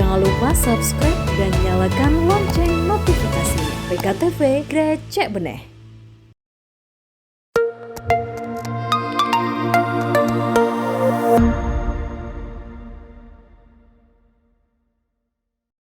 Jangan lupa subscribe dan nyalakan lonceng notifikasinya. PKTV Grecek Beneh.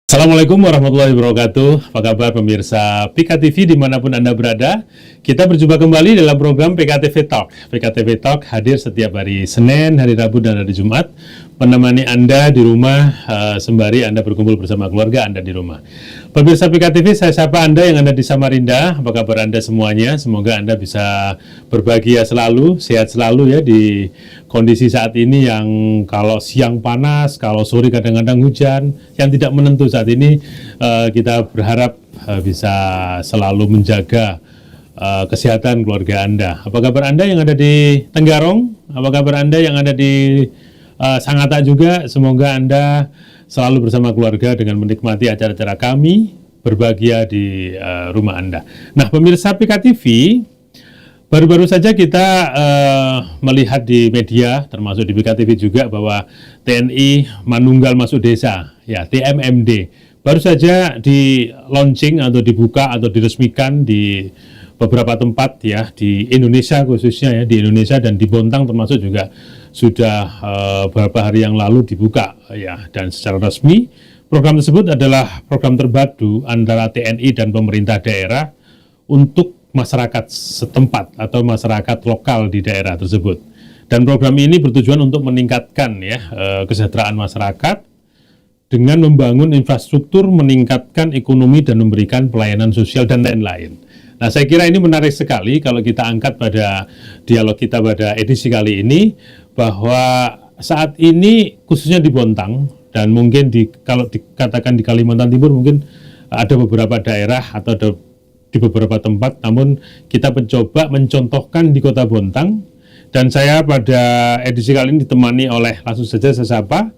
Assalamualaikum warahmatullahi wabarakatuh. Apa kabar pemirsa PKTV dimanapun Anda berada? Kita berjumpa kembali dalam program PKTV Talk. PKTV Talk hadir setiap hari Senin, hari Rabu, dan hari Jumat, menemani Anda di rumah sembari Anda berkumpul bersama keluarga Anda di rumah. Pemirsa PKTV, saya sapa Anda yang ada di Samarinda. Apa kabar Anda semuanya? Semoga Anda bisa berbahagia selalu, sehat selalu ya di kondisi saat ini yang kalau siang panas, kalau sore kadang-kadang hujan, yang tidak menentu saat ini. Kita berharap bisa selalu menjaga kesehatan keluarga Anda. Apa kabar Anda yang ada di Tenggarong? Apa kabar Anda yang ada di Sangatta juga? Semoga Anda selalu bersama keluarga dengan menikmati acara-acara kami, berbahagia di rumah Anda. Nah, pemirsa PKTV, baru-baru saja kita melihat di media, termasuk di PKTV juga, bahwa TNI Manunggal Masuk Desa, ya TMMD, baru saja di launching atau dibuka atau diresmikan di beberapa tempat ya di Indonesia, khususnya ya di Indonesia dan di Bontang termasuk juga sudah beberapa hari yang lalu dibuka ya. Dan secara resmi program tersebut adalah program terpadu antara TNI dan pemerintah daerah untuk masyarakat setempat atau masyarakat lokal di daerah tersebut. Dan program ini bertujuan untuk meningkatkan ya kesejahteraan masyarakat dengan membangun infrastruktur, meningkatkan ekonomi dan memberikan pelayanan sosial dan lain-lain. Nah, saya kira ini menarik sekali kalau kita angkat pada dialog kita pada edisi kali ini, bahwa saat ini khususnya di Bontang dan mungkin kalau dikatakan di Kalimantan Timur mungkin ada beberapa daerah atau di beberapa tempat, namun kita mencoba mencontohkan di Kota Bontang. Dan saya pada edisi kali ini ditemani oleh, langsung saja saya sapa,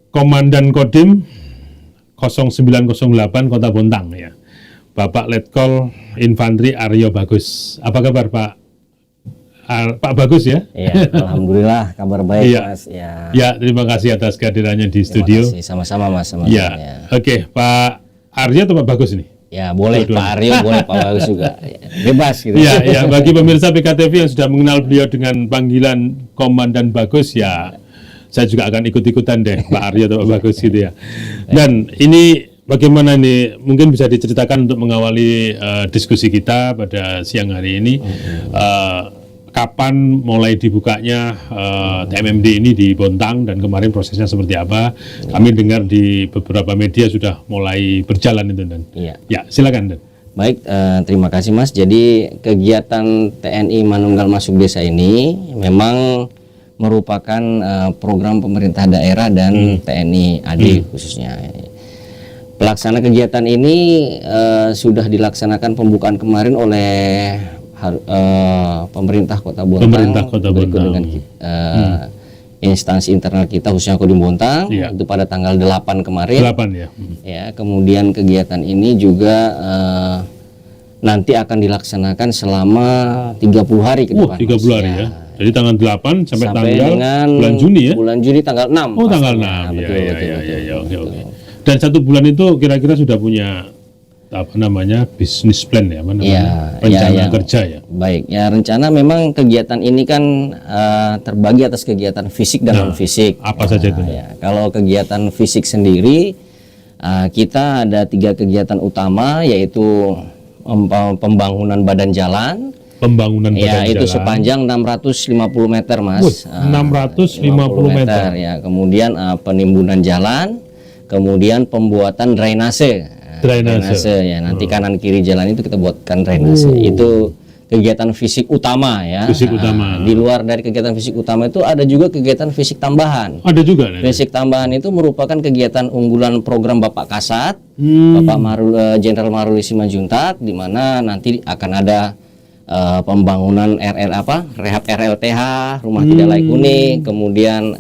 Komandan Kodim 0908 Kota Bontang ya, Bapak Letkol Infantri Aryo Bagus. Apa kabar Pak? Pak Bagus ya? Iya, alhamdulillah kabar baik iya. Mas. Ya. Ya, terima kasih atas kehadirannya di studio. Terima kasih, sama-sama Mas. Ya, oke, Pak Aryo atau Pak Bagus nih? Ya, boleh Pak Aryo, boleh Pak Bagus juga. Bebas gitu. Ya, ya, bagi pemirsa PKTV yang sudah mengenal beliau dengan panggilan Komandan Bagus, ya saya juga akan ikut-ikutan deh Pak Aryo atau Pak Bagus gitu ya. Dan ini bagaimana nih, mungkin bisa diceritakan untuk mengawali diskusi kita pada siang hari ini, kapan mulai dibukanya TMMD ini di Bontang dan kemarin prosesnya seperti apa? Kami dengar di beberapa media sudah mulai berjalan itu dan. Iya. Ya, silakan Dan. Baik, terima kasih Mas. Jadi kegiatan TNI Manunggal Masuk Desa ini memang merupakan program pemerintah daerah dan TNI AD khususnya. Pelaksana kegiatan ini sudah dilaksanakan pembukaan kemarin oleh pemerintah Kota Bontang. Pemerintah Kota Bontang. Dengan instansi internal kita khususnya Kodim Bontang, itu pada tanggal 8 kemarin. 8 ya. Ya, kemudian kegiatan ini juga nanti akan dilaksanakan selama 30 hari ke depan. 30 hari ya. Jadi tanggal 8 sampai tanggal dengan bulan Juni ya? Bulan Juni tanggal 6. Oh, tanggal 6. Betul, Ya, oke. Dan 1 bulan itu kira-kira sudah punya apa namanya bisnis plan ya, rencana kerja ya. Baik, ya rencana memang kegiatan ini kan terbagi atas kegiatan fisik dan non fisik. Apa saja itu? Ya, kalau kegiatan fisik sendiri kita ada 3 kegiatan utama, yaitu pembangunan badan jalan. Pembangunan badan itu jalan. Sepanjang 650 meter Mas. 650 meter. Ya, kemudian penimbunan jalan, kemudian pembuatan drainase ya, nanti kanan kiri jalan itu kita buatkan drainase. Itu kegiatan fisik utama ya. Fisik utama. Di luar dari kegiatan fisik utama itu ada juga kegiatan fisik tambahan. Ada juga. Fisik tambahan itu merupakan kegiatan unggulan program Bapak Kasat, Bapak Jenderal Maruli Simanjuntak, di mana nanti akan ada pembangunan rehab RLTH, rumah tidak layak huni, kemudian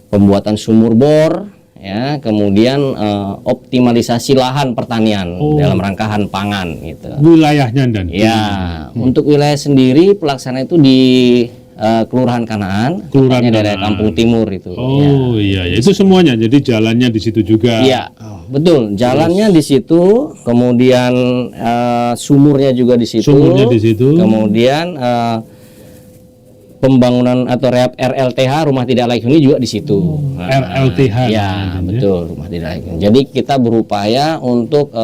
pembuatan sumur bor, ya, kemudian optimalisasi lahan pertanian dalam rangkaian pangan gitu. Wilayahnya dan. Ya, untuk wilayah sendiri pelaksanaan itu di Kelurahan Kanaan, Kelurahan tepatnya daerah Kanaan. Kampung Timur itu. Oh iya, itu semuanya. Jadi jalannya di situ juga. Iya, betul. Jalannya di situ, kemudian sumurnya juga di situ. Sumurnya di situ. Kemudian pembangunan atau rehab RLTH rumah tidak layak huni juga di situ. RLTH. Ya, betul, rumah tidak layak huni. Jadi kita berupaya untuk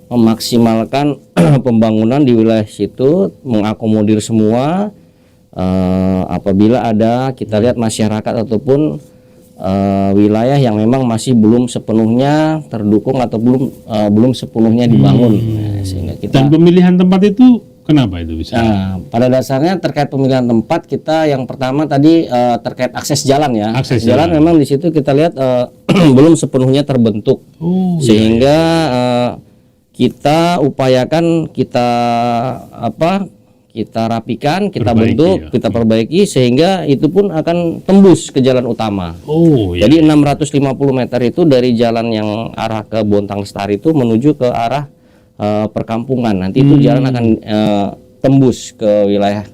memaksimalkan pembangunan di wilayah situ, mengakomodir semua. Apabila ada kita lihat masyarakat ataupun wilayah yang memang masih belum sepenuhnya terdukung atau belum sepenuhnya dibangun. Nah, sehingga kita Dan pemilihan tempat itu kenapa itu bisa? Nah, pada dasarnya terkait pemilihan tempat kita yang pertama tadi terkait akses jalan ya. Akses jalan jalan. memang di situ kita lihat belum sepenuhnya terbentuk. Oh, Sehingga kita upayakan kita rapikan, kita Perbaiki, bentuk, ya. kita perbaiki sehingga itu pun akan tembus ke jalan utama. Oh iya. Jadi 650 meter itu dari jalan yang arah ke Bontang Lestari itu menuju ke arah perkampungan. Nanti itu jalan akan tembus ke wilayah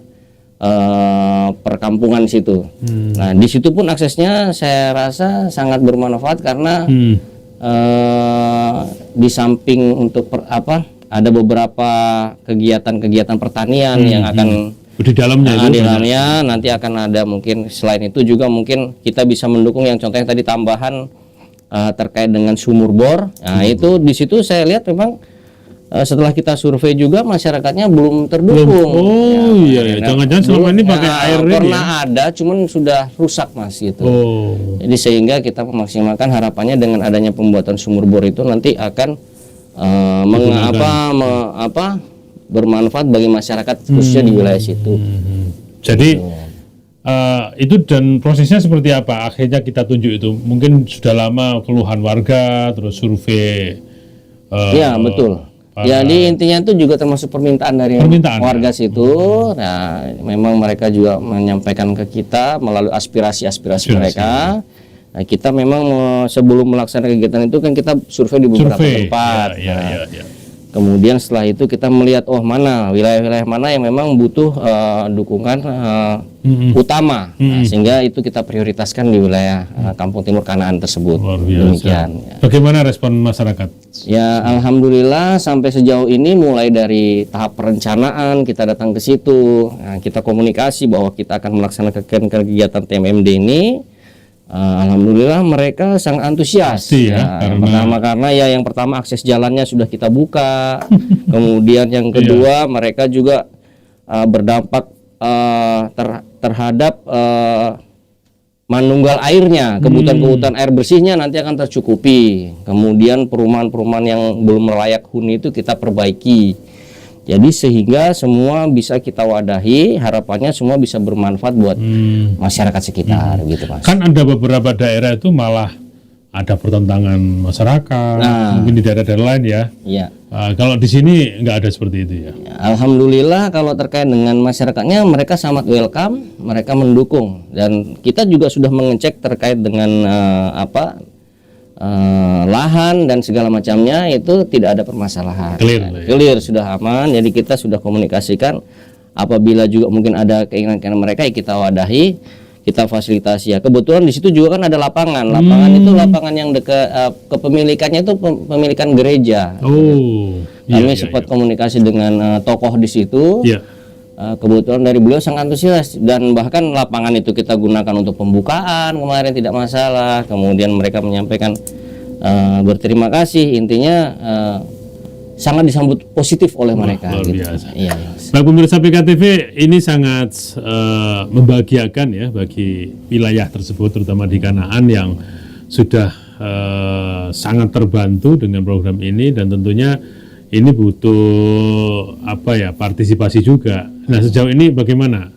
perkampungan situ. Nah, di situ pun aksesnya saya rasa sangat bermanfaat karena di samping untuk ada beberapa kegiatan-kegiatan pertanian yang akan Di dalamnya itu. di dalamnya nanti akan ada mungkin selain itu juga mungkin kita bisa mendukung yang contohnya tadi tambahan terkait dengan sumur bor. Nah, itu di situ saya lihat memang setelah kita survei juga masyarakatnya belum terdukung. Oh iya, jangan-jangan selama ini pakai air ini pernah ada, cuman sudah rusak Mas gitu. Oh. Jadi sehingga kita memaksimalkan harapannya dengan adanya pembuatan sumur bor itu nanti akan bermanfaat bagi masyarakat khususnya di wilayah situ. Jadi itu dan prosesnya seperti apa? Akhirnya kita tunjuk itu. Mungkin sudah lama keluhan warga, terus survei. Iya betul. Jadi intinya itu juga termasuk permintaan dari warga situ. Nah, memang mereka juga menyampaikan ke kita melalui aspirasi mereka. Nah, kita memang sebelum melaksanakan kegiatan itu kan kita survei di beberapa tempat. Kemudian setelah itu kita melihat mana wilayah-wilayah mana yang memang butuh dukungan utama. Nah, sehingga itu kita prioritaskan di wilayah Kampung Timur Kanaan tersebut. Luar biasa. Demikian. Bagaimana respon masyarakat? Ya, alhamdulillah sampai sejauh ini mulai dari tahap perencanaan kita datang ke situ, kita komunikasi bahwa kita akan melaksanakan kegiatan TMMD ini. Alhamdulillah mereka sangat antusias. Yang pertama akses jalannya sudah kita buka. Kemudian yang kedua mereka juga berdampak terhadap manunggal airnya, kebutuhan air bersihnya nanti akan tercukupi. Kemudian perumahan-perumahan yang belum layak huni itu kita perbaiki. Jadi sehingga semua bisa kita wadahi, harapannya semua bisa bermanfaat buat masyarakat sekitar gitu Mas. Kan ada beberapa daerah itu malah ada pertentangan masyarakat, mungkin di daerah-daerah lain ya. Iya. Kalau di sini nggak ada seperti itu ya. Alhamdulillah kalau terkait dengan masyarakatnya mereka sangat welcome, mereka mendukung dan kita juga sudah mengecek terkait dengan lahan dan segala macamnya itu tidak ada permasalahan. Clear sudah aman. Jadi kita sudah komunikasikan apabila juga mungkin ada keinginan mereka ya kita wadahi, kita fasilitasi ya. Kebetulan di situ juga kan ada lapangan. Lapangan itu lapangan yang dekat kepemilikannya itu pemilikan gereja. Kami sempat komunikasi dengan tokoh di situ. Kebetulan dari beliau sangat antusias dan bahkan lapangan itu kita gunakan untuk pembukaan kemarin tidak masalah. Kemudian mereka menyampaikan berterima kasih, intinya sangat disambut positif oleh mereka. Luar gitu. biasa. Iya. Nah, pemirsa PKTV ini sangat membahagiakan ya bagi wilayah tersebut, terutama di Kanaan yang sudah sangat terbantu dengan program ini dan tentunya ini butuh partisipasi juga. Nah, sejauh ini bagaimana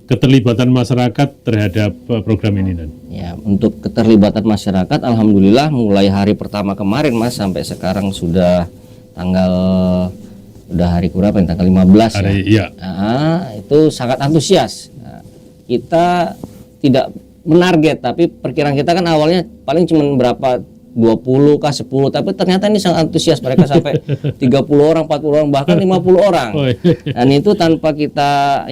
keterlibatan masyarakat terhadap program ini dan? Ya, untuk keterlibatan masyarakat, alhamdulillah mulai hari pertama kemarin Mas sampai sekarang sudah hari berapa? Tanggal 15 ya. Itu sangat antusias. Nah, kita tidak menarget, tapi perkiraan kita kan awalnya paling cuma berapa 20 kah 10, tapi ternyata ini sangat antusias, mereka sampai 30 orang, 40 orang, bahkan 50 orang. Oh, iya. Dan itu tanpa kita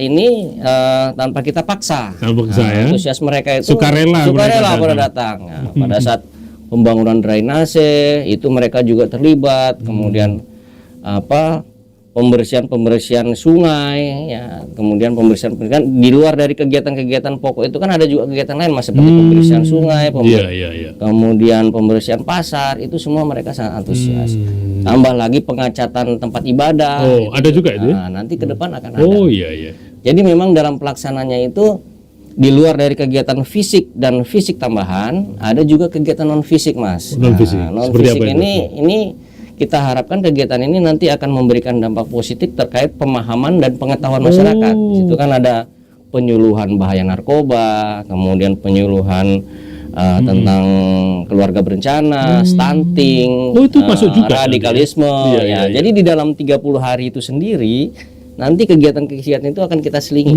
tanpa kita paksa. Tanpa paksa, ya. Antusias mereka itu Sukarela pada datang. Nah, pada saat pembangunan drainase itu mereka juga terlibat, kemudian pembersihan sungai, ya, kemudian pembersihan di luar dari kegiatan-kegiatan pokok itu kan ada juga kegiatan lain, Mas, seperti pembersihan sungai, kemudian pembersihan pasar, itu semua mereka sangat antusias. Tambah lagi pengecatan tempat ibadah. Oh, ada juga itu? Nah, nanti ke depan akan ada. Oh, iya. Jadi memang dalam pelaksananya itu di luar dari kegiatan fisik dan fisik tambahan, ada juga kegiatan non fisik, Mas. Non fisik. Non fisik ini kita harapkan kegiatan ini nanti akan memberikan dampak positif terkait pemahaman dan pengetahuan masyarakat. Di situ kan ada penyuluhan bahaya narkoba, kemudian penyuluhan tentang keluarga berencana, stunting, itu masuk juga radikalisme. Iya. Jadi di dalam 30 hari itu sendiri, nanti kegiatan-kegiatan itu akan kita selingi,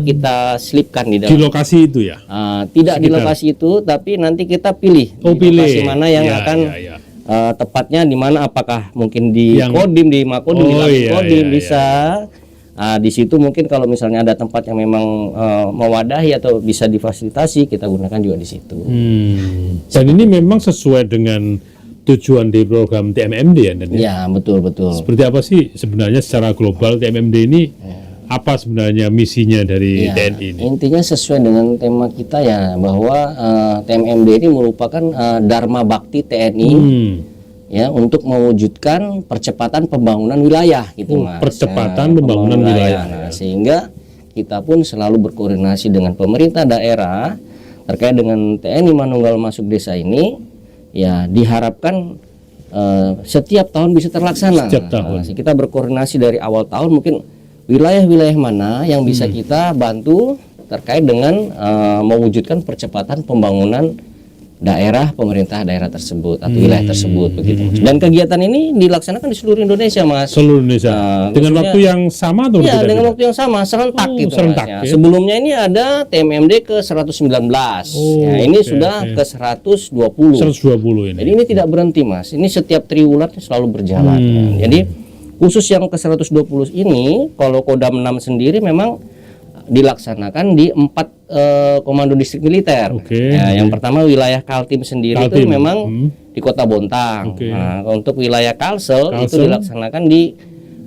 kita selipkan di dalam. Di lokasi itu ya? Tidak di lokasi itu, tapi nanti kita pilih di lokasi mana yang akan tepatnya di mana, apakah mungkin di Kodim, di Makodim, di Kodim bisa. Di situ mungkin kalau misalnya ada tempat yang memang mewadahi atau bisa difasilitasi, kita gunakan juga di situ. Dan ini memang sesuai dengan tujuan di program TMMD ya? Ya, betul. Seperti apa sih sebenarnya secara global TMMD ini? Apa sebenarnya misinya dari TNI ini? Intinya sesuai dengan tema kita ya, bahwa TMMD ini merupakan Dharma Bakti TNI ya, untuk mewujudkan percepatan pembangunan wilayah gitu, Mas. Percepatan pembangunan wilayah. Nah, sehingga kita pun selalu berkoordinasi dengan pemerintah daerah terkait dengan TNI Manunggal Masuk Desa ini, ya diharapkan setiap tahun bisa terlaksana. Setiap tahun. Kita berkoordinasi dari awal tahun, mungkin wilayah-wilayah mana yang bisa kita bantu terkait dengan mewujudkan percepatan pembangunan pemerintah daerah tersebut atau wilayah tersebut begitu. Dan kegiatan ini dilaksanakan di seluruh Indonesia, Mas. Seluruh Indonesia. Dengan waktu yang sama atau berbeda? Dengan waktu yang sama, serentak gitu. Serentak, Mas, ya. Sebelumnya ini ada TMMD ke 119. Ini sudah ke 120. 120 ini. Jadi ini tidak berhenti, Mas. Ini setiap triwulan selalu berjalan. Ya. Jadi khusus yang ke 120 ini, kalau Kodam 6 sendiri memang dilaksanakan di 4 komando distrik militer. Ya, yang pertama wilayah Kaltim sendiri itu memang di Kota Bontang. Nah, untuk wilayah Kalsel itu dilaksanakan di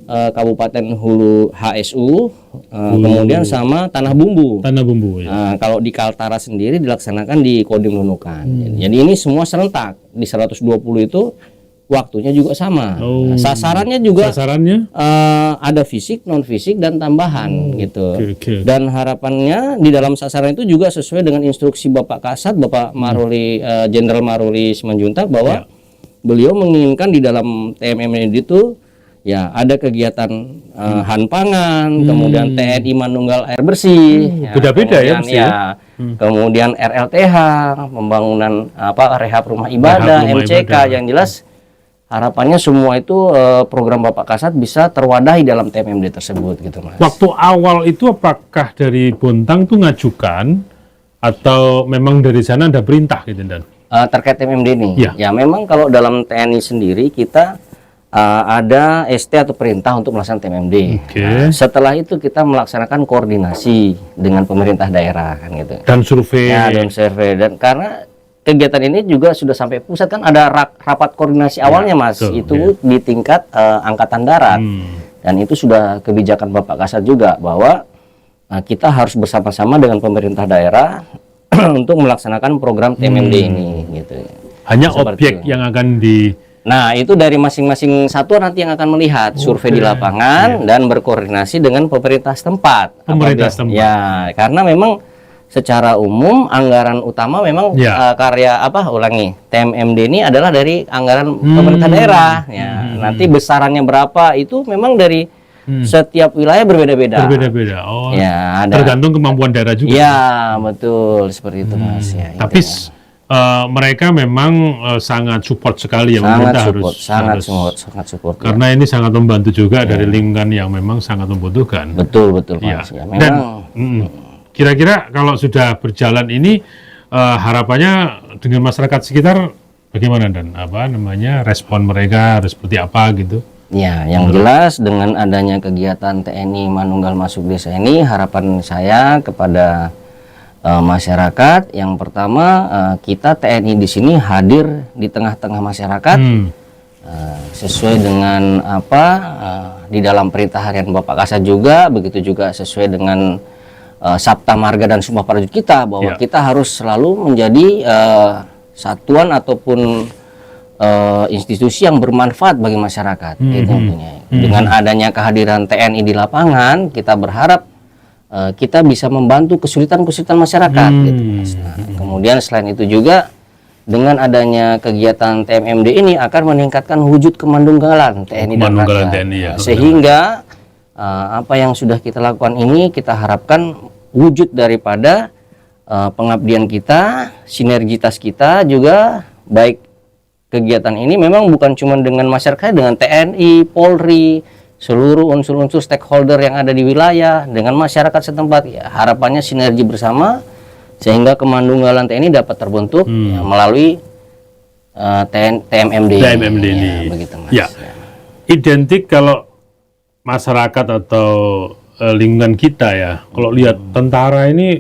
Kabupaten Hulu HSU, kemudian sama Tanah Bumbu. Ya. Nah, kalau di Kaltara sendiri dilaksanakan di Kodim Nunukan. Jadi ini semua serentak di 120 itu. Waktunya juga sama. Nah, sasarannya juga ada fisik, non fisik dan tambahan gitu. Dan harapannya di dalam sasaran itu juga sesuai dengan instruksi Bapak Kasat, Bapak Maruli, Jenderal Maruli Simanjuntak, bahwa beliau menginginkan di dalam TMMD itu ya ada kegiatan Hanpangan, kemudian TNI Manunggal Air Bersih, beda-beda ya, kemudian RLTH, pembangunan rehab rumah ibadah, MCK, yang jelas harapannya semua itu program Bapak Kasat bisa terwadahi dalam TMMD tersebut gitu, Mas. Waktu awal itu apakah dari Bontang tuh ngajukan atau memang dari sana ada perintah gitu, Dan? Terkait TMMD ini? Ya memang kalau dalam TNI sendiri kita ada ST atau perintah untuk melaksanakan TMMD. Nah, setelah itu kita melaksanakan koordinasi dengan pemerintah daerah kan gitu. Dan survei. Ya, dan survei. Dan karena kegiatan ini juga sudah sampai pusat kan ada rapat koordinasi awalnya, Mas. Itu di tingkat Angkatan Darat. Dan itu sudah kebijakan Bapak Kasat juga bahwa kita harus bersama-sama dengan pemerintah daerah untuk melaksanakan program TMMD ini gitu. Hanya objek yang akan Nah, itu dari masing-masing satuan nanti yang akan melihat survei di lapangan dan berkoordinasi dengan pemerintah setempat. Ya, karena memang secara umum anggaran utama memang TMMD ini adalah dari anggaran pemerintah daerah. Ya, nanti besarannya berapa itu memang dari setiap wilayah berbeda-beda. Oh, ya, tergantung kemampuan daerah juga. Ya, betul seperti itu, Mas. Ya, tapi mereka memang sangat support sekali ya, pemerintah sangat support. Karena ini sangat membantu juga dari lingkungan yang memang sangat membutuhkan. Betul, Mas. Ya, memang. Kira-kira kalau sudah berjalan ini harapannya dengan masyarakat sekitar Bagaimana dan apa namanya respon mereka harus seperti apa gitu? Ya, yang jelas dengan adanya kegiatan TNI Manunggal Masuk Desa ini, harapan saya kepada masyarakat, yang pertama kita TNI di sini hadir di tengah-tengah masyarakat sesuai dengan apa di dalam perintah harian Bapak Kasat juga, begitu juga sesuai dengan Sabta Marga dan Sumpah Prajurit kita bahwa kita harus selalu menjadi satuan ataupun institusi yang bermanfaat bagi masyarakat. Itu tentunya. Dengan adanya kehadiran TNI di lapangan, kita berharap kita bisa membantu kesulitan-kesulitan masyarakat. Gitu, Mas. Nah, kemudian selain itu juga dengan adanya kegiatan TMMD ini akan meningkatkan wujud kemandunggalan TNI dan rakyat. Sehingga apa yang sudah kita lakukan ini kita harapkan wujud daripada pengabdian kita, sinergitas kita juga baik. Kegiatan ini memang bukan cuma dengan masyarakat, dengan TNI, Polri, seluruh unsur-unsur stakeholder yang ada di wilayah, dengan masyarakat setempat. Ya, harapannya sinergi bersama sehingga kemandunggalan TNI dapat terbentuk ya, melalui TMMD ini. Ya, begitu, Mas. Ya. Identik kalau masyarakat atau lingkungan kita ya, kalau lihat tentara ini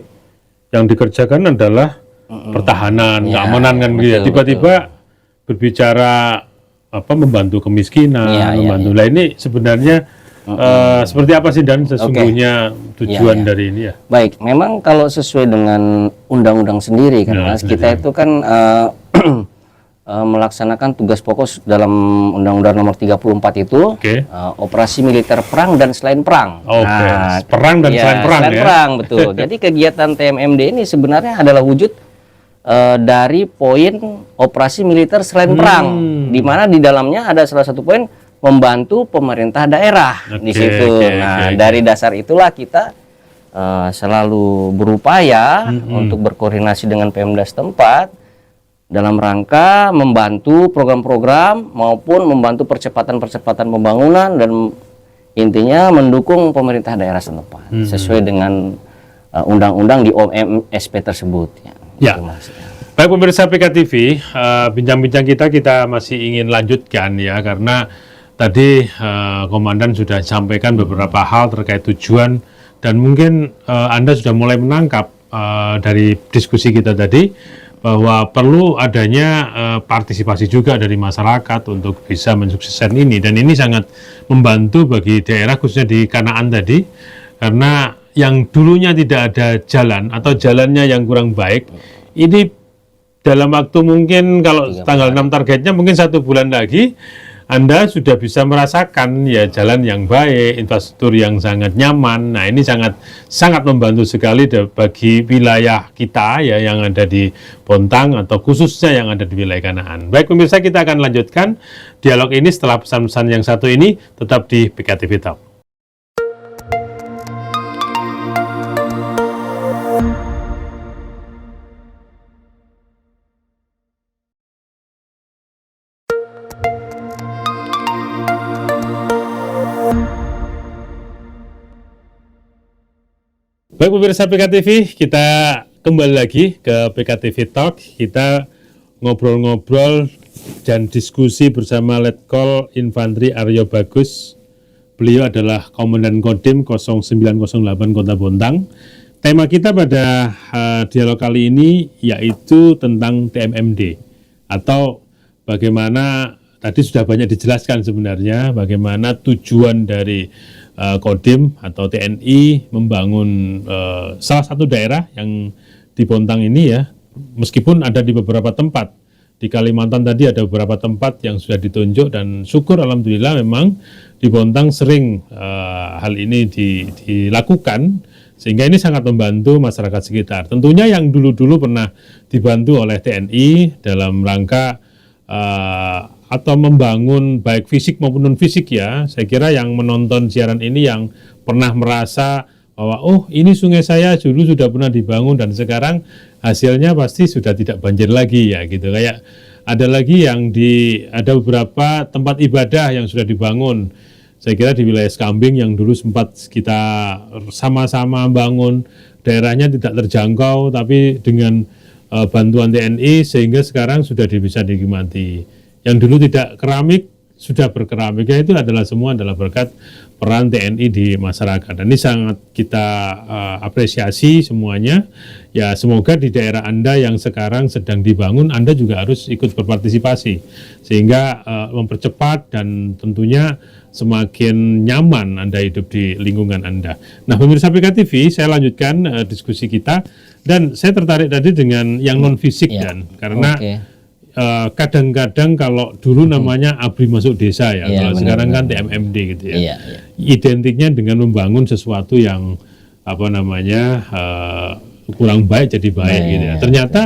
yang dikerjakan adalah pertahanan, keamanan kan gitu ya. Tiba-tiba berbicara apa membantu kemiskinan, membantu. Nah ini sebenarnya seperti apa sih dan sesungguhnya tujuan dari ini ya? Baik, memang kalau sesuai dengan undang-undang sendiri kan Mas, kita itu kan melaksanakan tugas pokok dalam Undang-Undang Nomor 34 itu operasi militer perang dan selain perang. Nah, perang dan selain perang ya. Perang, betul. Jadi kegiatan TMMD ini sebenarnya adalah wujud dari poin operasi militer selain perang, di mana di dalamnya ada salah satu poin membantu pemerintah daerah di situ. Dari dasar itulah kita selalu berupaya untuk berkoordinasi dengan Pemda setempat dalam rangka membantu program-program maupun membantu percepatan-percepatan pembangunan dan intinya mendukung pemerintah daerah setempat sesuai dengan undang-undang di OMSP tersebut. Ya, baik pemirsa PKTV, bincang-bincang kita masih ingin lanjutkan ya karena tadi Komandan sudah sampaikan beberapa hal terkait tujuan dan mungkin Anda sudah mulai menangkap dari diskusi kita tadi bahwa perlu adanya partisipasi juga dari masyarakat untuk bisa mensukseskan ini dan ini sangat membantu bagi daerah khususnya di Kanaan tadi karena yang dulunya tidak ada jalan atau jalannya yang kurang baik, ini dalam waktu mungkin kalau tanggal 6 targetnya mungkin 1 bulan lagi, Anda sudah bisa merasakan ya jalan yang baik, infrastruktur yang sangat nyaman. Nah ini sangat membantu sekali bagi wilayah kita ya yang ada di Bontang atau khususnya yang ada di wilayah Kanaan. Baik pemirsa, kita akan lanjutkan dialog ini setelah pesan-pesan yang satu ini, tetap di PKTV Talk. Baik pemirsa PKTV, kita kembali lagi ke PKTV Talk. Kita ngobrol-ngobrol dan diskusi bersama Letkol Infantri Aryo Bagus. Beliau adalah Komandan Kodim 0908 Kota Bontang. Tema kita pada dialog kali ini yaitu tentang TMMD atau bagaimana tadi sudah banyak dijelaskan sebenarnya bagaimana tujuan dari Kodim atau TNI membangun salah satu daerah yang di Bontang ini ya, meskipun ada di beberapa tempat. Di Kalimantan tadi ada beberapa tempat yang sudah ditunjuk dan syukur alhamdulillah memang di Bontang sering hal ini dilakukan sehingga ini sangat membantu masyarakat sekitar. Tentunya yang dulu-dulu pernah dibantu oleh TNI dalam rangka atau membangun baik fisik maupun non fisik ya. Saya kira yang menonton siaran ini yang pernah merasa bahwa oh ini sungai saya dulu sudah pernah dibangun dan sekarang hasilnya pasti sudah tidak banjir lagi ya gitu. Kayak ada lagi yang ada beberapa tempat ibadah yang sudah dibangun. Saya kira di wilayah Skambing yang dulu sempat kita sama-sama bangun, daerahnya tidak terjangkau tapi dengan bantuan TNI sehingga sekarang sudah bisa dinikmati. Yang dulu tidak keramik sudah berkeramik, itu semua adalah berkat peran TNI di masyarakat. Dan ini sangat kita apresiasi semuanya. Ya, semoga di daerah Anda yang sekarang sedang dibangun, Anda juga harus ikut berpartisipasi sehingga mempercepat dan tentunya semakin nyaman Anda hidup di lingkungan Anda. Nah, pemirsa PKTV, saya lanjutkan diskusi kita, dan saya tertarik tadi dengan yang non fisik dan karena kadang-kadang kalau dulu namanya ABRI masuk desa ya, kalau sekarang kan TMMD gitu ya. Identiknya dengan membangun sesuatu yang kurang baik jadi baik gitu ya. Ternyata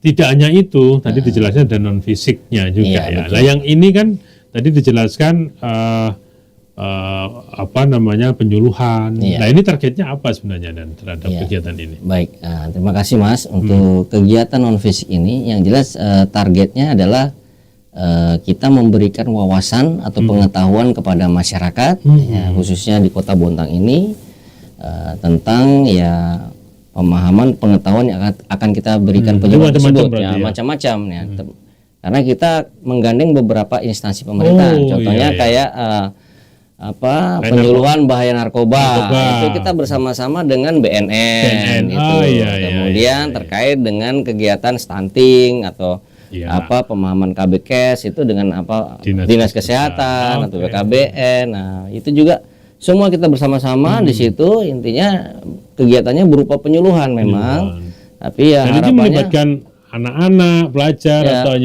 tidak hanya itu, tadi dijelaskan ada non fisiknya juga ya. Nah, yang ini kan tadi dijelaskan penyuluhan. Nah, ini targetnya apa sebenarnya dan terhadap kegiatan ini? Baik, terima kasih Mas untuk kegiatan non fisik ini. Yang jelas targetnya adalah kita memberikan wawasan atau pengetahuan kepada masyarakat, khususnya di Kota Bontang ini tentang pemahaman pengetahuan yang akan kita berikan penyuluhan tersebut. Macam-macam ya. Karena kita menggandeng beberapa instansi pemerintah, contohnya kayak penyuluhan bahaya narkoba. Itu kita bersama-sama dengan BNN itu. Kemudian terkait dengan kegiatan stunting atau pemahaman KBKes itu dengan Dinas Kesehatan atau BKBN. Nah, itu juga semua kita bersama-sama di situ. Intinya kegiatannya berupa penyuluhan memang. Tapi ya dan harapannya melibatkan anak-anak, pelajar atau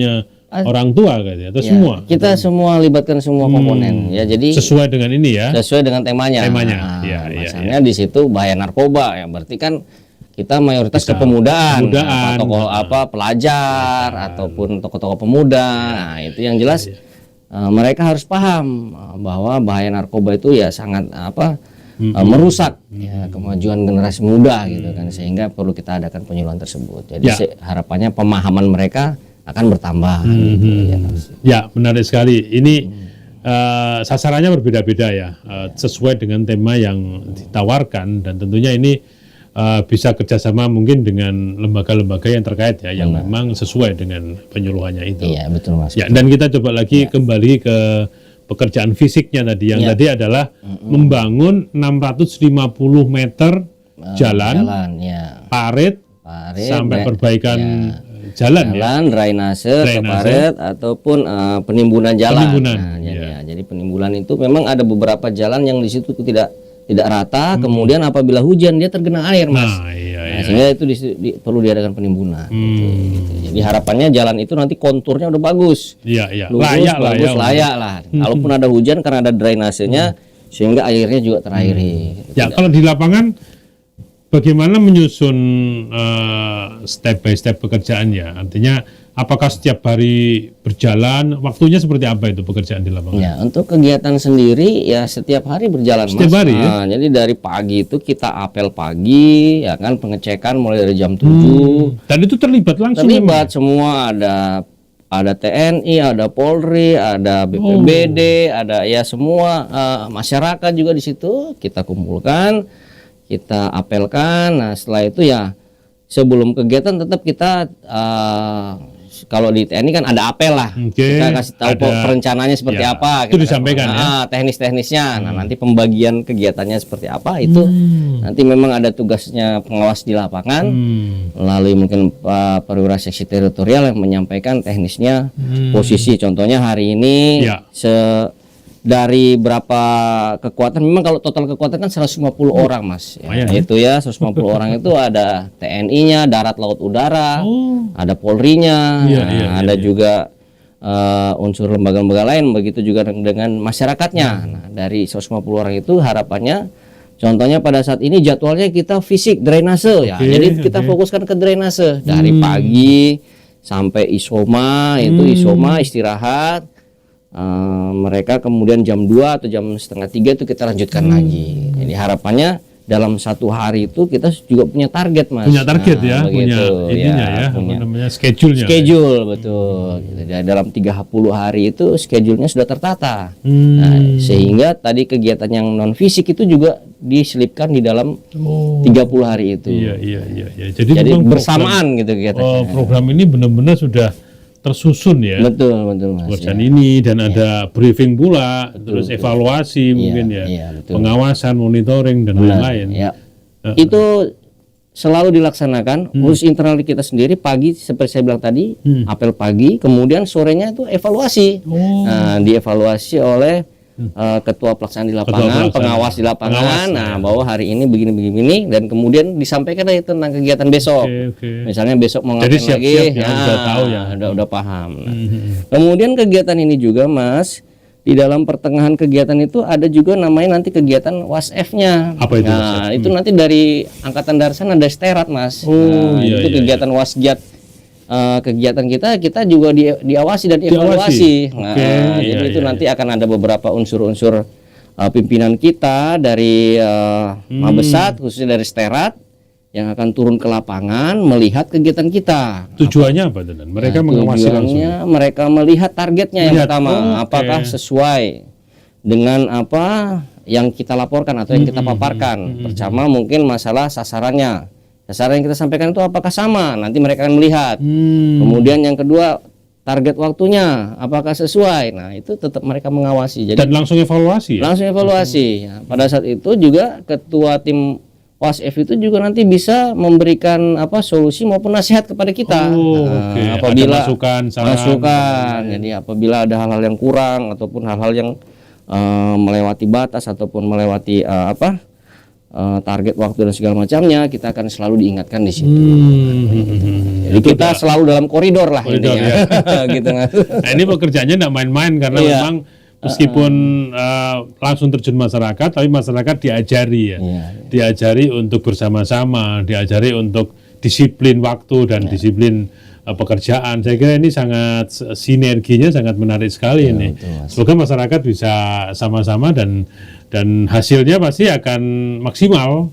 orang tua gitu atau semua. Kita semua libatkan semua komponen ya. Jadi sesuai dengan ini ya. Sesuai dengan temanya. Misalnya di situ bahaya narkoba ya, berarti kan kita mayoritas kepemudaan, tokoh pelajar ataupun tokoh-tokoh pemuda. Nah, itu yang jelas mereka harus paham bahwa bahaya narkoba itu ya sangat merusak kemajuan generasi muda gitu kan, sehingga perlu kita adakan penyuluhan tersebut. Jadi harapannya pemahaman mereka akan bertambah. Ya, menarik sekali. Ini sasarannya berbeda-beda ya, sesuai dengan tema yang ditawarkan, dan tentunya ini bisa kerjasama mungkin dengan lembaga-lembaga yang terkait ya, yang memang sesuai dengan penyuluhannya itu. Iya, betul Mas. Ya, dan kita coba lagi kembali ke pekerjaan fisiknya tadi. Yang tadi adalah membangun 650 meter jalan parit sampai perbaikan jalan drainase, parit ataupun penimbunan jalan. Jadi penimbunan itu memang ada beberapa jalan yang di situ tidak rata, kemudian apabila hujan dia tergenang air, Mas. Sehingga itu perlu diadakan penimbunan. Gitu. Jadi harapannya jalan itu nanti konturnya udah bagus. Lurus, layak lah. Kalaupun ada hujan karena ada drainasenya sehingga airnya juga terairi. Kalau di lapangan bagaimana menyusun step by step pekerjaannya? Artinya apakah setiap hari berjalan? Waktunya seperti apa itu pekerjaan di lapangan? Ya, untuk kegiatan sendiri ya setiap hari berjalan, setiap hari ya? Jadi dari pagi itu kita apel pagi, ya kan, pengecekan mulai dari jam 7. Dan itu terlibat langsung? Terlibat semua, ada TNI, ada Polri, ada BPBD, ada ya semua masyarakat juga di situ kita kumpulkan, kita apelkan. Nah, setelah itu ya sebelum kegiatan tetap kita kalau di TNI kan ada apel lah, kita kasih tahu perencanaannya seperti apa, itu disampaikan teknis-teknisnya. Nah, nanti pembagian kegiatannya seperti apa itu nanti memang ada tugasnya pengawas di lapangan melalui mungkin perwira seksi teritorial yang menyampaikan teknisnya, posisi contohnya hari ini dari berapa kekuatan. Memang kalau total kekuatan kan 150 orang, Mas. Itu ya 150 orang itu ada TNI-nya, darat, laut, udara, ada Polri-nya, ada juga unsur lembaga-lembaga lain, begitu juga dengan masyarakatnya. Nah, dari 150 orang itu harapannya contohnya pada saat ini jadwalnya kita fisik drainase ya. Jadi kita fokuskan ke drainase dari pagi sampai isoma, itu isoma istirahat. Mereka kemudian jam 2 atau jam setengah 3 itu kita lanjutkan lagi. Jadi harapannya dalam satu hari itu kita juga punya target, Mas. Punya target ya, punya begitu, ininya ya, punya apa namanya, schedule-nya. schedule, betul. Gitu. Dan dalam 30 hari itu schedule-nya sudah tertata. Hmm. Nah, sehingga tadi kegiatan yang non fisik itu juga diselipkan di dalam 30 hari itu. Iya. Jadi Jadi memang bersamaan gitu kegiatannya. program ini benar-benar sudah tersusun ya. Betul, Mas. Pekerjaan ini dan ada briefing pula, terus evaluasi mungkin ya, betul. pengawasan, monitoring dan lain-lain. Ya. Itu selalu dilaksanakan khusus internal kita sendiri pagi seperti saya bilang tadi, apel pagi, kemudian sorenya itu evaluasi. Nah, dievaluasi oleh ketua pelaksanaan di lapangan, pengawas di lapangan. Bahwa hari ini begini dan kemudian disampaikan lagi tentang kegiatan besok. Oke. Misalnya besok mau Jadi ngapain lagi, siap-siap ya, udah tahu ya. udah paham. Nah, kemudian kegiatan ini juga, Mas, di dalam pertengahan kegiatan itu ada juga namanya nanti kegiatan WASF-nya. Apa itu, Nah, itu nanti dari Angkatan Darat ada sterat, Mas. Itu kegiatan wasjat. Kegiatan kita juga diawasi dan evaluasi. Nah, jadi itu nanti akan ada beberapa unsur-unsur pimpinan kita dari Mabesat, khususnya dari sterat, yang akan turun ke lapangan melihat kegiatan kita. Tujuannya apa, Dan? Mereka mengawasi langsung. Mereka melihat targetnya yang pertama, apakah sesuai dengan apa yang kita laporkan atau yang kita paparkan. Pertama mungkin masalah sasarannya. Sasaran yang kita sampaikan itu apakah sama? Nanti mereka akan melihat. Kemudian yang kedua, target waktunya apakah sesuai? Nah, itu tetap mereka mengawasi. Jadi Dan langsung evaluasi ya? Langsung evaluasi. Ya, pada saat itu juga ketua tim WASF itu juga nanti bisa memberikan solusi maupun nasihat kepada kita. Apabila ada masukan. Jadi apabila ada hal-hal yang kurang ataupun hal-hal yang melewati batas ataupun melewati target waktu dan segala macamnya, kita akan selalu diingatkan di situ. Jadi kita selalu dalam koridor lah intinya. Gitu. Nah, ini pekerjaannya tidak main-main karena memang meskipun langsung terjun masyarakat, tapi masyarakat diajari ya, diajari untuk bersama-sama, diajari untuk disiplin waktu dan disiplin pekerjaan. Saya kira ini sangat sinerginya sangat menarik sekali ini. Semoga masyarakat bisa sama-sama dan hasilnya pasti akan maksimal.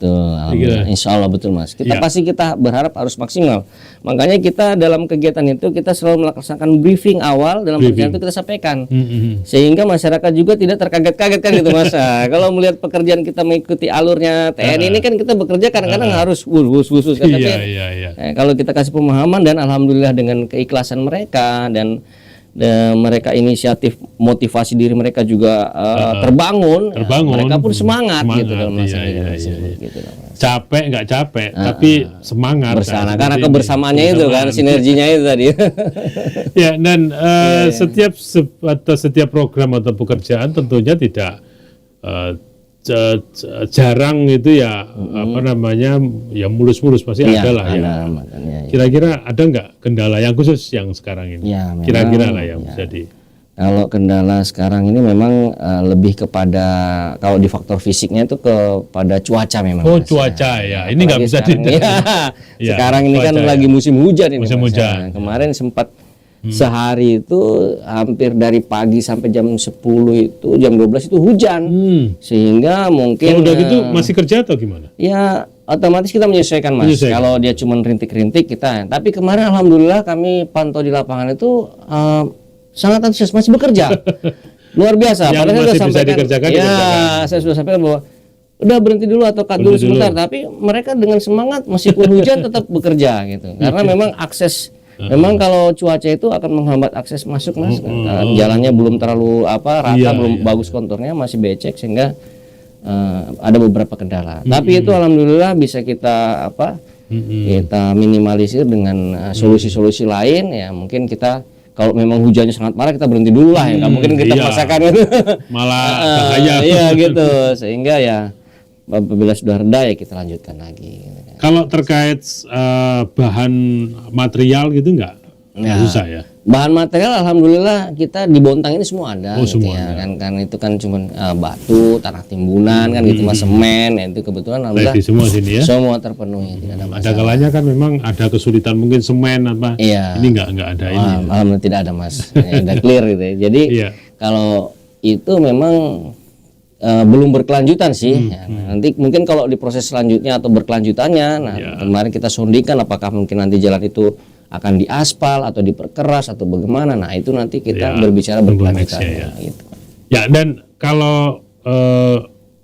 Insya Allah betul, Mas. Kita berharap harus maksimal. Makanya kita dalam kegiatan itu kita selalu melaksanakan briefing awal dalam pekerjaan itu kita sampaikan, sehingga masyarakat juga tidak terkaget-kaget kan gitu, Mas. Kalau melihat pekerjaan kita mengikuti alurnya TNI ini kan kita bekerja kadang-kadang harus wus kan. Kalau kita kasih pemahaman dan alhamdulillah dengan keikhlasan mereka dan mereka inisiatif motivasi diri mereka juga terbangun. Mereka pun semangat gitu dalam melaksanakan gitu. Capek nggak capek tapi semangat bersama karena kebersamaannya itu kan sinerginya itu tadi. Ya, dan setiap program atau pekerjaan tentunya tidak jarang itu ya ya mulus-mulus pasti ada lah ya. Kira-kira ada nggak kendala yang khusus yang sekarang ini? Kira-kira lah yang bisa di. Kalau kendala sekarang ini memang lebih kepada kalau di faktor fisiknya itu kepada cuaca memang. Cuaca ya. Ini nggak bisa sekarang ini kan lagi musim hujan ini. Musim hujan. Kemarin sempat sehari itu hampir dari pagi sampai jam 10 itu jam 12 itu hujan. Sehingga mungkin kalau udah gitu masih kerja atau gimana? Ya otomatis kita menyesuaikan, Mas. Kalau dia cuma rintik-rintik kita. Tapi kemarin alhamdulillah kami pantau di lapangan itu sangat antusias masih bekerja. Luar biasa. Yang padahal masih saya bisa dikerjakan. Saya sudah sampaikan bahwa udah berhenti dulu atau cut dulu sebentar, tapi mereka dengan semangat meskipun hujan tetap bekerja gitu. Karena memang akses memang kalau cuaca itu akan menghambat akses masuk, Mas. Jalannya belum terlalu rata, belum bagus konturnya, masih becek sehingga ada beberapa kendala. Tapi itu alhamdulillah bisa kita kita minimalisir dengan solusi-solusi lain ya. Mungkin kita kalau memang hujannya sangat parah kita berhenti dulu lah ya. Nggak mungkin kita paksakan itu. Malah bahaya. Iya gitu. Sehingga ya apabila sudah reda ya kita lanjutkan lagi. Kalau terkait bahan material gitu nggak susah ya? Bahan material alhamdulillah kita di Bontang ini semua ada. Semua ya. Kan itu kan cuma batu, tanah timbunan kan gitu, Mas, semen. Ya, itu kebetulan alhamdulillah semua sini ya. Semua terpenuhi, tidak ada masalah. Ada kalanya kan memang ada kesulitan mungkin semen apa. Ini nggak ada ini. Alhamdulillah tidak ada, Mas. Udah clear gitu ya. Jadi kalau itu memang belum berkelanjutan sih. Ya, nanti mungkin kalau di proses selanjutnya atau berkelanjutannya, nah kemarin kita sondikan apakah mungkin nanti jalan itu akan diaspal atau diperkeras atau bagaimana. Nah itu nanti kita berbicara berkelanjutannya. Gitu. Ya, dan kalau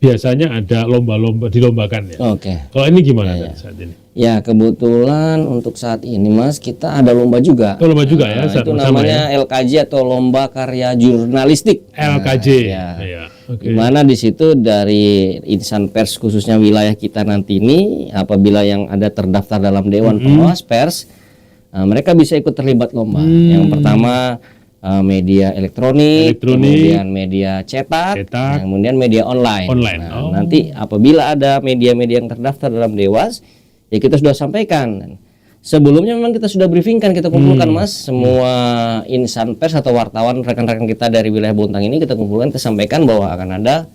biasanya ada lomba-lomba dilombakan ya. Oke. Kalau ini gimana saat ini? Ya kebetulan untuk saat ini Mas kita ada lomba juga. Oh, lomba juga ya. Itu namanya LKJ atau Lomba Karya Jurnalistik. LKJ. Ya. Okay. Dimana di situ dari insan pers khususnya wilayah kita nanti ini apabila yang ada terdaftar dalam Dewan Pengawas Pers, mereka bisa ikut terlibat lomba. Yang pertama media elektronik, kemudian media cetak, kemudian media online. Nah, nanti apabila ada media-media yang terdaftar dalam Dewas, ya kita sudah sampaikan. Sebelumnya memang kita sudah briefingkan, kita kumpulkan Mas, semua insan pers atau wartawan rekan-rekan kita dari wilayah Bontang ini kita kumpulkan, kita sampaikan bahwa akan ada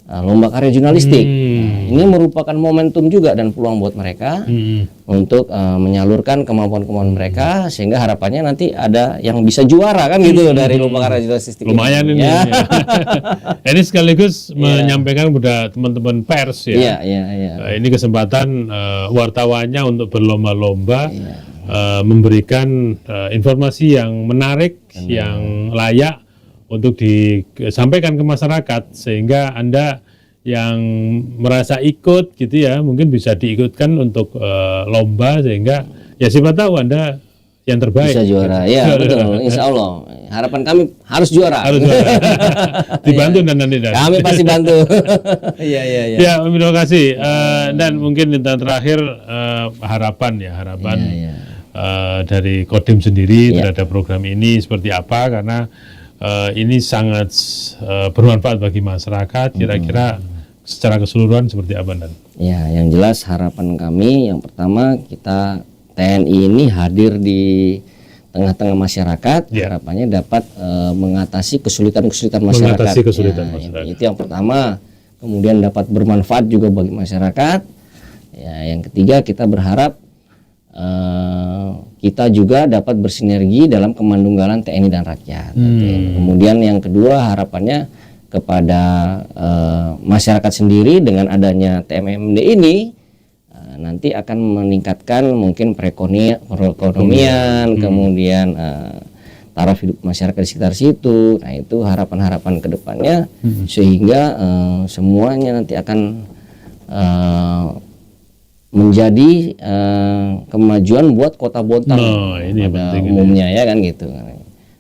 lomba karya jurnalistik. Nah, ini merupakan momentum juga dan peluang buat mereka untuk menyalurkan kemampuan-kemampuan mereka sehingga harapannya nanti ada yang bisa juara kan gitu dari lomba karya jurnalistik. Lumayan ini. Ya. Ini sekaligus menyampaikan kepada teman-teman pers ya. Ini kesempatan wartawannya untuk berlomba-lomba memberikan informasi yang menarik, yang layak untuk disampaikan ke masyarakat sehingga Anda yang merasa ikut gitu ya mungkin bisa diikutkan untuk lomba sehingga ya siapa tahu Anda yang terbaik bisa juara ya betul insya Allah harapan kami harus juara dibantu dan nanti kami pasti bantu ya terima kasih dan mungkin yang terakhir harapan dari Kodim sendiri terhadap program ini seperti apa karena ini sangat bermanfaat bagi masyarakat. Kira-kira secara keseluruhan seperti apa Dan? Ya, yang jelas harapan kami yang pertama kita TNI ini hadir di tengah-tengah masyarakat. Harapannya dapat mengatasi kesulitan-kesulitan masyarakat. Itu yang pertama. Kemudian dapat bermanfaat juga bagi masyarakat. Ya, yang ketiga kita berharap kita juga dapat bersinergi dalam kemandunggalan TNI dan rakyat. Kemudian yang kedua harapannya kepada masyarakat sendiri dengan adanya TMMD ini nanti akan meningkatkan mungkin perekonomian, kemudian taraf hidup masyarakat di sekitar situ. Nah itu harapan-harapan kedepannya sehingga semuanya nanti akan menjadi kemajuan buat Kota Bontang pada umumnya ya kan gitu.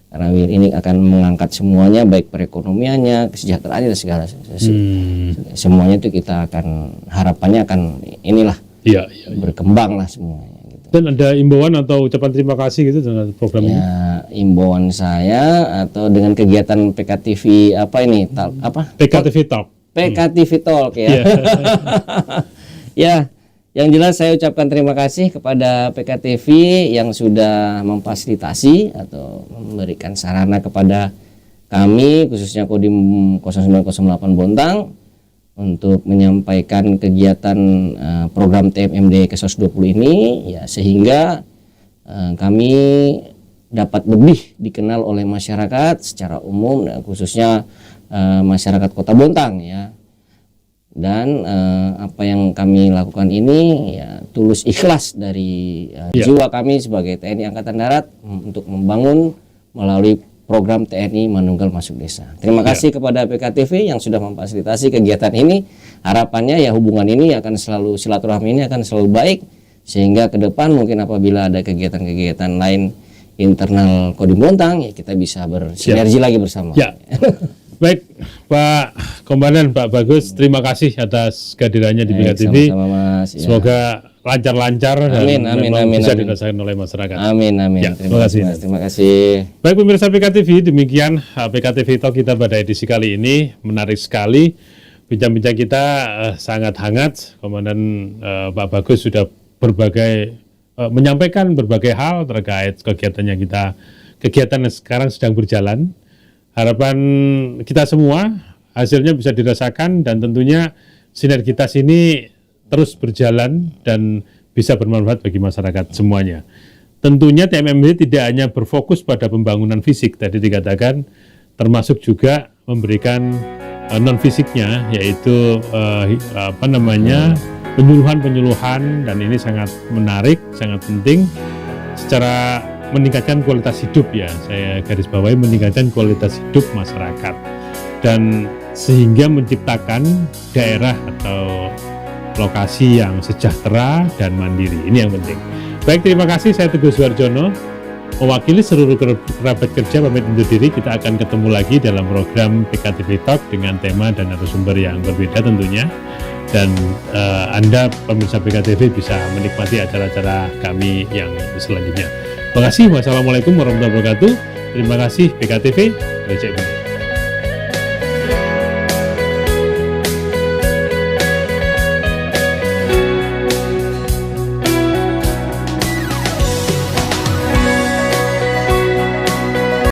Karena ini akan mengangkat semuanya baik perekonomiannya, kesejahteraannya dan segala semuanya itu kita akan harapannya akan inilah berkembang lah semuanya. Gitu. Dan ada imbauan atau ucapan terima kasih gitu dengan program ini? Imbauan saya atau dengan kegiatan PKTV apa ini PKTV Talk. PKTV Talk ya. Ya. Yang jelas saya ucapkan terima kasih kepada PKTV yang sudah memfasilitasi atau memberikan sarana kepada kami khususnya Kodim 0908 Bontang untuk menyampaikan kegiatan program TMMD ke-120 ini ya sehingga kami dapat lebih dikenal oleh masyarakat secara umum dan khususnya masyarakat Kota Bontang ya. Dan apa yang kami lakukan ini ya tulus ikhlas dari jiwa kami sebagai TNI Angkatan Darat untuk membangun melalui program TNI Manunggal Masuk Desa. Terima kasih kepada PKTV yang sudah memfasilitasi kegiatan ini. Harapannya ya hubungan ini akan selalu silaturahmi ini akan selalu baik sehingga ke depan mungkin apabila ada kegiatan-kegiatan lain internal Kodim Bontang ya kita bisa bersinergi lagi bersama. Ya. Baik, Pak Komandan, Pak Bagus, terima kasih atas kehadirannya di PKTV. Sama-sama, Mas. Semoga lancar-lancar dan bisa dirasakan oleh masyarakat. Amin. Ya, terima kasih, Mas. Terima kasih. Baik pemirsa PKTV, demikian PKTV Talk kita pada edisi kali ini. Menarik sekali, bincang-bincang kita sangat hangat. Komandan Pak Bagus sudah menyampaikan berbagai hal terkait kegiatannya kegiatan yang sekarang sedang berjalan. Harapan kita semua hasilnya bisa dirasakan dan tentunya sinergitas ini terus berjalan dan bisa bermanfaat bagi masyarakat semuanya. Tentunya TMMD tidak hanya berfokus pada pembangunan fisik tadi dikatakan, termasuk juga memberikan non fisiknya, yaitu penyuluhan-penyuluhan, dan ini sangat menarik, sangat penting secara meningkatkan kualitas hidup ya. Saya garis bawahi meningkatkan kualitas hidup masyarakat dan sehingga menciptakan daerah atau lokasi yang sejahtera dan mandiri. Ini yang penting. Baik, terima kasih. Saya Teguh Suharjono, mewakili seluruh kerabat kerja pamit undur diri. Kita akan ketemu lagi dalam program PKTV Talk dengan tema dan narasumber yang berbeda tentunya. Dan Anda pemirsa PKTV bisa menikmati acara-acara kami yang selanjutnya. Terima kasih. Wassalamualaikum warahmatullahi wabarakatuh. Terima kasih PKTV. Recep.